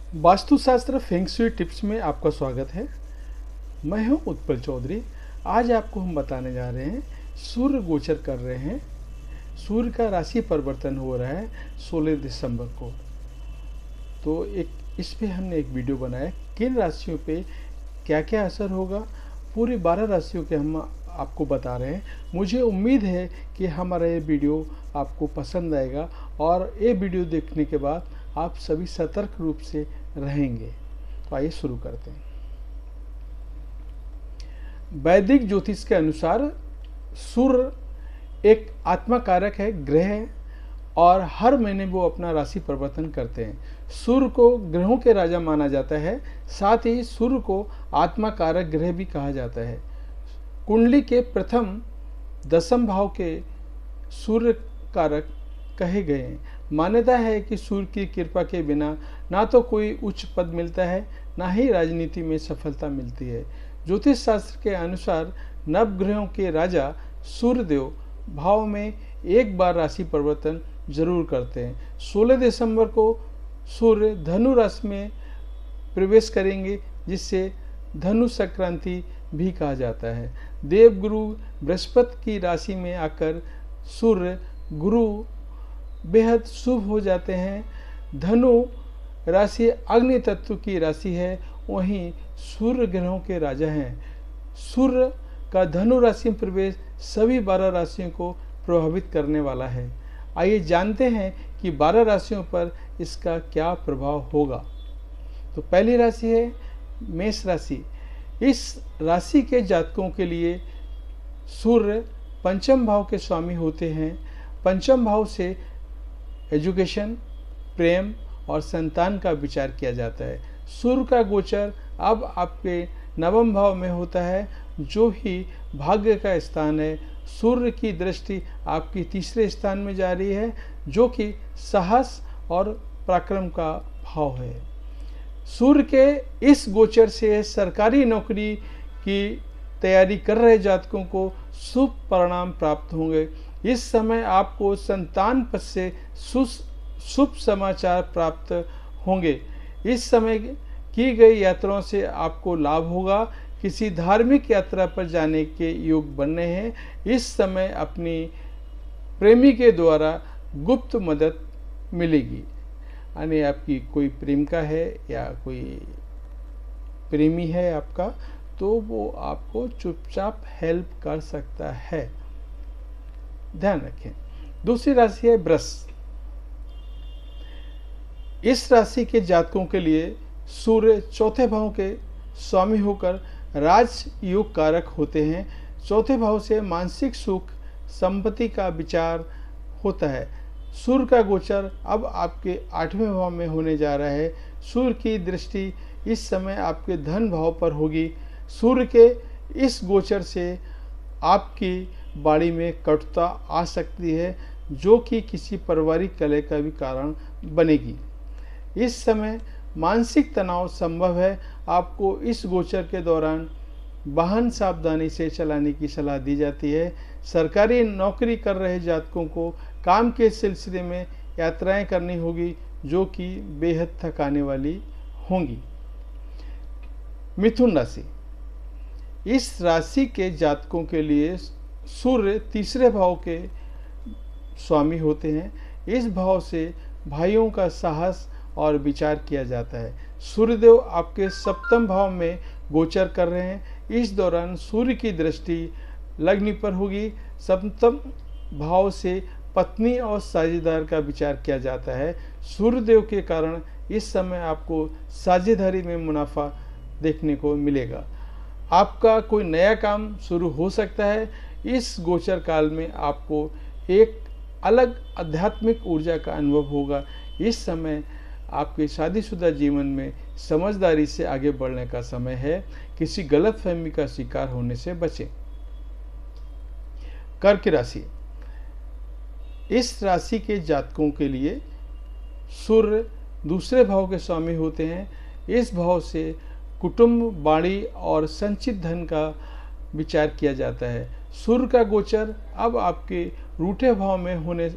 वास्तुशास्त्र feng shui tips में आपका स्वागत है। मैं हूं उत्पल चौधरी। आज आपको हम बताने जा रहे हैं, सूर्य गोचर कर रहे हैं, सूर्य का राशि परिवर्तन हो रहा है 16 दिसंबर को। तो इस पे हमने एक वीडियो बनाया, किन राशियों पे क्या क्या असर होगा, पूरी 12 राशियों के हम आपको बता रहे हैं। मुझे उम्मीद है कि हमारा ये वीडियो आपको पसंद आएगा और ये वीडियो देखने के बाद आप सभी सतर्क रूप से रहेंगे। तो आइए शुरू करते हैं। वैदिक ज्योतिष के अनुसार सूर्य एक आत्मा कारक है, ग्रह है, और हर महीने वो अपना राशि परिवर्तन करते हैं। सूर्य को ग्रहों के राजा माना जाता है, साथ ही सूर्य को आत्मा कारक ग्रह भी कहा जाता है। कुंडली के प्रथम दशम भाव के सूर्य कारक कहे गए हैं। मान्यता है कि सूर्य की कृपा के बिना ना तो कोई उच्च पद मिलता है, ना ही राजनीति में सफलता मिलती है। ज्योतिष शास्त्र के अनुसार नवग्रहों के राजा सूर्यदेव भाव में एक बार राशि परिवर्तन जरूर करते हैं। 16 दिसंबर को सूर्य धनु राशि में प्रवेश करेंगे, जिससे धनु संक्रांति भी कहा जाता है। देवगुरु बृहस्पति की राशि में आकर सूर्य गुरु बेहद शुभ हो जाते हैं। धनु राशि अग्नि तत्व की राशि है, वहीं सूर्य ग्रहों के राजा हैं। सूर्य का धनु राशि में प्रवेश सभी 12 राशियों को प्रभावित करने वाला है। आइए जानते हैं कि 12 राशियों पर इसका क्या प्रभाव होगा। तो पहली राशि है मेष राशि। इस राशि के जातकों के लिए सूर्य पंचम भाव के स्वामी होते हैं। पंचम भाव से एजुकेशन, प्रेम और संतान का विचार किया जाता है। सूर्य का गोचर अब आपके नवम भाव में होता है, जो ही भाग्य का स्थान है। सूर्य की दृष्टि आपकी तीसरे स्थान में जा रही है, जो कि साहस और पराक्रम का भाव है। सूर्य के इस गोचर से सरकारी नौकरी की तैयारी कर रहे जातकों को शुभ परिणाम प्राप्त होंगे। इस समय आपको संतान पद से शुभ समाचार प्राप्त होंगे। इस समय की गई यात्राओं से आपको लाभ होगा। किसी धार्मिक यात्रा पर जाने के योग बन रहे हैं। इस समय अपनी प्रेमी के द्वारा गुप्त मदद मिलेगी, यानी आपकी कोई प्रेमिका है या कोई प्रेमी है आपका, तो वो आपको चुपचाप हेल्प कर सकता है, ध्यान रखें। दूसरी राशि है वृष। इस राशि के जातकों के लिए सूर्य चौथे भाव के स्वामी होकर राजयोग कारक होते हैं। चौथे भाव से मानसिक सुख, संपत्ति का विचार होता है। सूर्य का गोचर अब आपके 8वें भाव में होने जा रहा है। सूर्य की दृष्टि इस समय आपके धन भाव पर होगी। सूर्य के इस गोचर से आपकी बाड़ी में कटुता आ सकती है, जो कि किसी पारिवारिक कलह का भी कारण बनेगी। इस समय मानसिक तनाव संभव है। आपको इस गोचर के दौरान वाहन सावधानी से चलाने की सलाह दी जाती है। सरकारी नौकरी कर रहे जातकों को काम के सिलसिले में यात्राएं करनी होगी, जो कि बेहद थकाने वाली होंगी। मिथुन राशि। इस राशि के जातकों के लिए सूर्य तीसरे भाव के स्वामी होते हैं। इस भाव से भाइयों का साहस और विचार किया जाता है। सूर्यदेव आपके सप्तम भाव में गोचर कर रहे हैं। इस दौरान सूर्य की दृष्टि लग्न पर होगी। सप्तम भाव से पत्नी और साझेदार का विचार किया जाता है। सूर्यदेव के कारण इस समय आपको साझेदारी में मुनाफा देखने को मिलेगा। आपका कोई नया काम शुरू हो सकता है। इस गोचर काल में आपको एक अलग आध्यात्मिक ऊर्जा का अनुभव होगा। इस समय आपके शादीशुदा जीवन में समझदारी से आगे बढ़ने का समय है। किसी गलतफहमी का शिकार होने से बचें। कर्क राशि। इस राशि के जातकों के लिए सूर्य दूसरे भाव के स्वामी होते हैं। इस भाव से कुटुंब, बाड़ी और संचित धन का विचार किया जाता है। सूर्य का गोचर अब आपके रूठे भाव में होने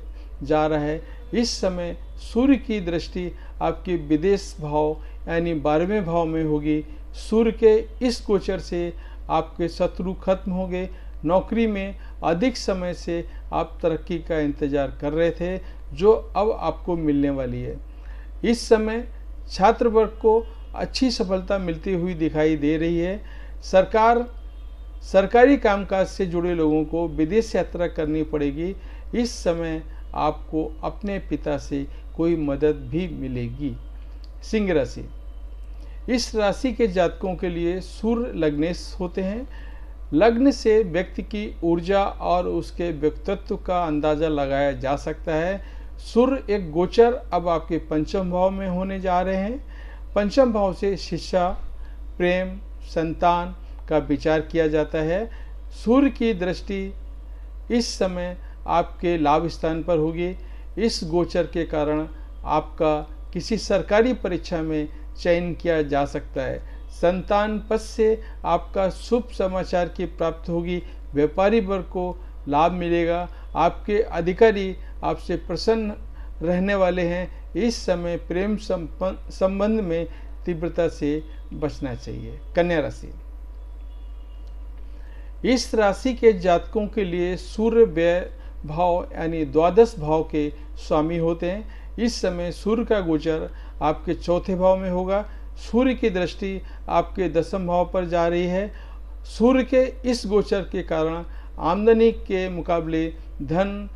जा रहा है। इस समय सूर्य की दृष्टि आपके विदेश भाव यानी 12वें भाव में होगी। सूर्य के इस गोचर से आपके शत्रु खत्म हो गए। नौकरी में अधिक समय से आप तरक्की का इंतजार कर रहे थे, जो अब आपको मिलने वाली है। इस समय छात्र वर्ग को अच्छी सफलता मिलती हुई दिखाई दे रही है। सरकारी कामकाज से जुड़े लोगों को विदेश यात्रा करनी पड़ेगी। इस समय आपको अपने पिता से कोई मदद भी मिलेगी। सिंह राशि, इस राशि के जातकों के लिए सूर्य लग्नेश होते हैं। लग्न से व्यक्ति की ऊर्जा और उसके व्यक्तित्व का अंदाजा लगाया जा सकता है। सूर्य एक गोचर अब आपके पंचम भाव में होने जा रहे हैं। पंचम भाव से शिक्षा, प्रेम, संतान का विचार किया जाता है। सूर्य की दृष्टि इस समय आपके लाभ स्थान पर होगी। इस गोचर के कारण आपका किसी सरकारी परीक्षा में चयन किया जा सकता है। संतान पद से आपका शुभ समाचार की प्राप्ति होगी। व्यापारी वर्ग को लाभ मिलेगा। आपके अधिकारी आपसे प्रसन्न रहने वाले हैं। इस समय प्रेम संबंध में तीव्रता से बचना चाहिए। कन्या राशि, इस राशि के जातकों के लिए सूर्य व्यय भाव यानी द्वादश भाव के स्वामी होते हैं। इस समय सूर्य का गोचर आपके चौथे भाव में होगा। सूर्य की दृष्टि आपके दसम भाव पर जा रही है। सूर्य के इस गोचर के कारण आमदनी के मुकाबले धन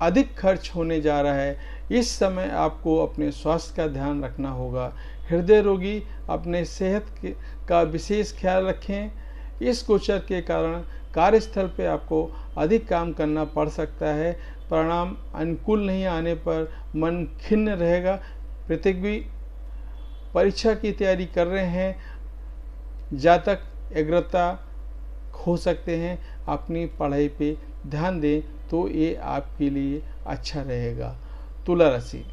अधिक खर्च होने जा रहा है। इस समय आपको अपने स्वास्थ्य का ध्यान रखना होगा। हृदय रोगी अपने सेहत का विशेष ख्याल रखें। इस गोचर के कारण कार्यस्थल पे आपको अधिक काम करना पड़ सकता है। परिणाम अनुकूल नहीं आने पर मन खिन्न रहेगा। प्रतियोगी परीक्षा की तैयारी कर रहे हैं, जातक एकाग्रता खो सकते हैं। अपनी पढ़ाई पे ध्यान दें तो ये आपके लिए अच्छा रहेगा। तुला राशि,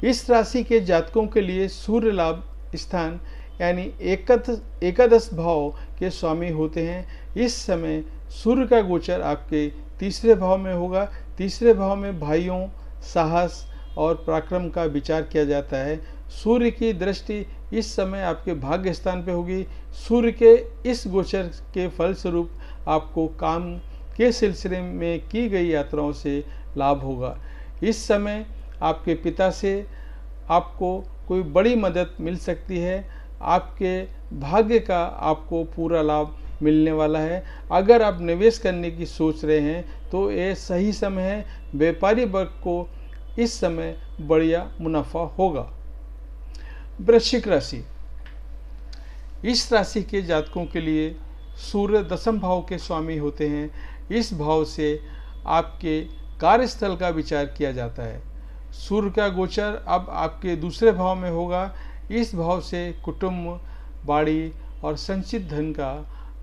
इस राशि के जातकों के लिए सूर्य लाभ स्थान यानी एकादश भाव के स्वामी होते हैं। इस समय सूर्य का गोचर आपके तीसरे भाव में होगा। तीसरे भाव में भाइयों, साहस और पराक्रम का विचार किया जाता है। सूर्य की दृष्टि इस समय आपके भाग्य स्थान पे होगी। सूर्य के इस गोचर के फलस्वरूप आपको काम के सिलसिले में की गई यात्राओं से लाभ होगा। इस समय आपके पिता से आपको कोई बड़ी मदद मिल सकती है। आपके भाग्य का आपको पूरा लाभ मिलने वाला है। अगर आप निवेश करने की सोच रहे हैं तो ये सही समय है। व्यापारी वर्ग को इस समय बढ़िया मुनाफा होगा। वृश्चिक राशि, इस राशि के जातकों के लिए सूर्य दसम भाव के स्वामी होते हैं। इस भाव से आपके कार्यस्थल का विचार किया जाता है। सूर्य का गोचर अब आपके दूसरे भाव में होगा। इस भाव से कुटुंब, बाड़ी और संचित धन का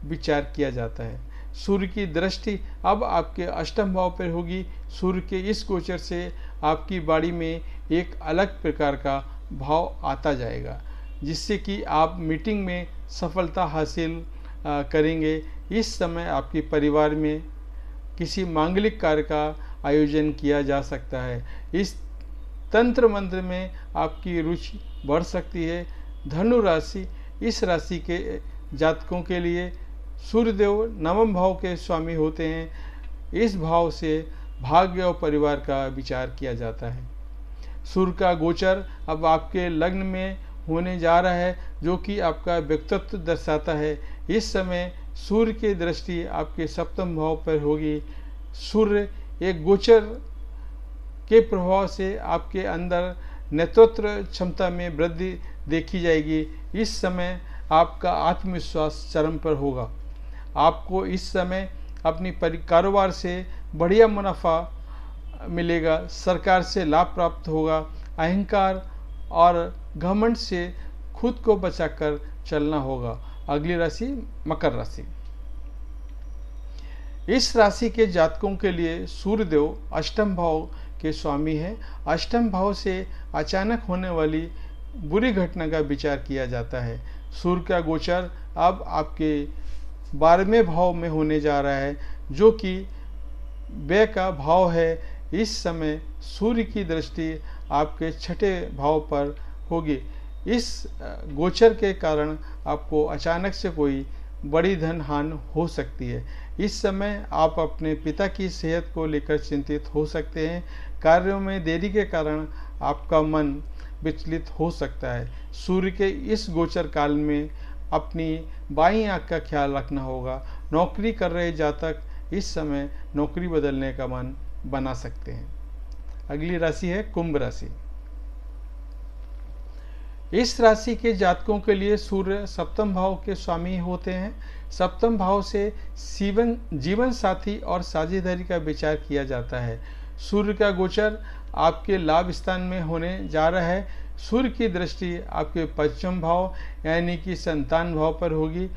विचार किया जाता है। सूर्य की दृष्टि अब आपके अष्टम भाव पर होगी। सूर्य के इस गोचर से आपकी बाड़ी में एक अलग प्रकार का भाव आता जाएगा, जिससे कि आप मीटिंग में सफलता हासिल करेंगे। इस समय आपके परिवार में किसी मांगलिक कार्य का आयोजन किया जा सकता है। इस तंत्र मंत्र में आपकी रुचि बढ़ सकती है। धनु राशि, इस राशि के जातकों के लिए सूर्यदेव नवम भाव के स्वामी होते हैं। इस भाव से भाग्य और परिवार का विचार किया जाता है। सूर्य का गोचर अब आपके लग्न में होने जा रहा है, जो कि आपका व्यक्तित्व दर्शाता है। इस समय सूर्य की दृष्टि आपके सप्तम भाव पर होगी। सूर्य एक गोचर के प्रभाव से आपके अंदर नेतृत्व क्षमता में वृद्धि देखी जाएगी। इस समय आपका आत्मविश्वास चरम पर होगा। आपको इस समय अपनी कारोबार से बढ़िया मुनाफा मिलेगा। सरकार से लाभ प्राप्त होगा। अहंकार और घमंड से खुद को बचाकर चलना होगा। अगली राशि मकर राशि, इस राशि के जातकों के लिए सूर्यदेव अष्टम भाव के स्वामी हैं। अष्टम भाव से अचानक होने वाली बुरी घटना का विचार किया जाता है। सूर्य का गोचर अब आपके 12वें भाव में होने जा रहा है, जो कि व्यय का भाव है। इस समय सूर्य की दृष्टि आपके छठे भाव पर होगी। इस गोचर के कारण आपको अचानक से कोई बड़ी धन हानि हो सकती है। इस समय आप अपने पिता की सेहत को लेकर चिंतित हो सकते हैं। कार्यों में देरी के कारण आपका मन विचलित हो सकता है। सूर्य के इस गोचर काल में अपनी बाईं आंख का ख्याल रखना होगा। नौकरी कर रहे जातक इस समय नौकरी बदलने का मन बना सकते हैं। अगली राशि है कुंभ राशि। इस राशि के जातकों के लिए सूर्य सप्तम भाव के स्वामी होते हैं। सप्तम भाव से जीवन साथी और साझेदारी का विचार किया जाता है। सूर्य का गोचर आपके लाभ स्थान में होने जा रहा है। सूर्य की दृष्टि आपके पंचम भाव यानी कि संतान भाव पर होगी।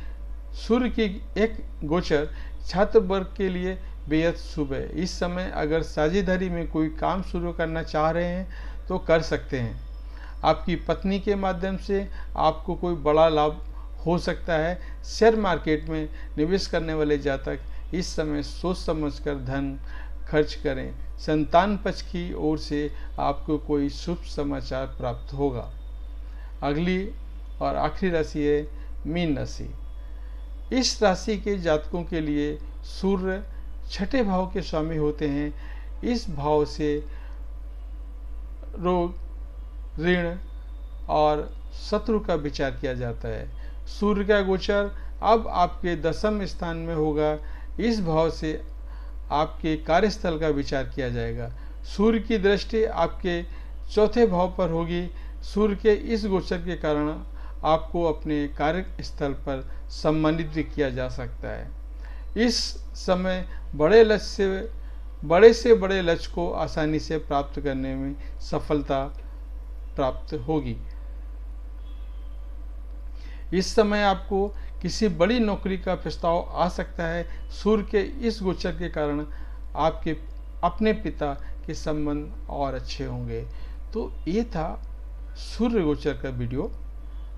सूर्य की एक गोचर छात्र वर्ग के लिए बेहद शुभ है। इस समय अगर साझेदारी में कोई काम शुरू करना चाह रहे हैं तो कर सकते हैं। आपकी पत्नी के माध्यम से आपको कोई बड़ा लाभ हो सकता है। शेयर मार्केट में निवेश करने वाले जातक इस समय सोच समझकर धन खर्च करें। संतान पक्ष की ओर से आपको कोई शुभ समाचार प्राप्त होगा। अगली और आखिरी राशि है मीन राशि। इस राशि के जातकों के लिए सूर्य छठे भाव के स्वामी होते हैं। इस भाव से रोग, ऋण और शत्रु का विचार किया जाता है। सूर्य का गोचर अब आपके दसम स्थान में होगा। इस भाव से आपके कार्यस्थल का विचार किया जाएगा। सूर्य की दृष्टि आपके चौथे भाव पर होगी। सूर्य के इस गोचर के कारण आपको अपने कार्यस्थल पर सम्मानित भी किया जा सकता है। इस समय बड़े से बड़े लक्ष्य को आसानी से प्राप्त करने में सफलता प्राप्त होगी। इस समय आपको किसी बड़ी नौकरी का प्रस्ताव आ सकता है। सूर्य के इस गोचर के कारण आपके अपने पिता के संबंध और अच्छे होंगे। तो ये था सूर्य गोचर का वीडियो।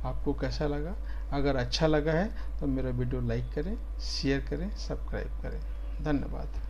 आपको कैसा लगा? अगर अच्छा लगा है तो मेरा वीडियो लाइक करें, शेयर करें, सब्सक्राइब करें। धन्यवाद।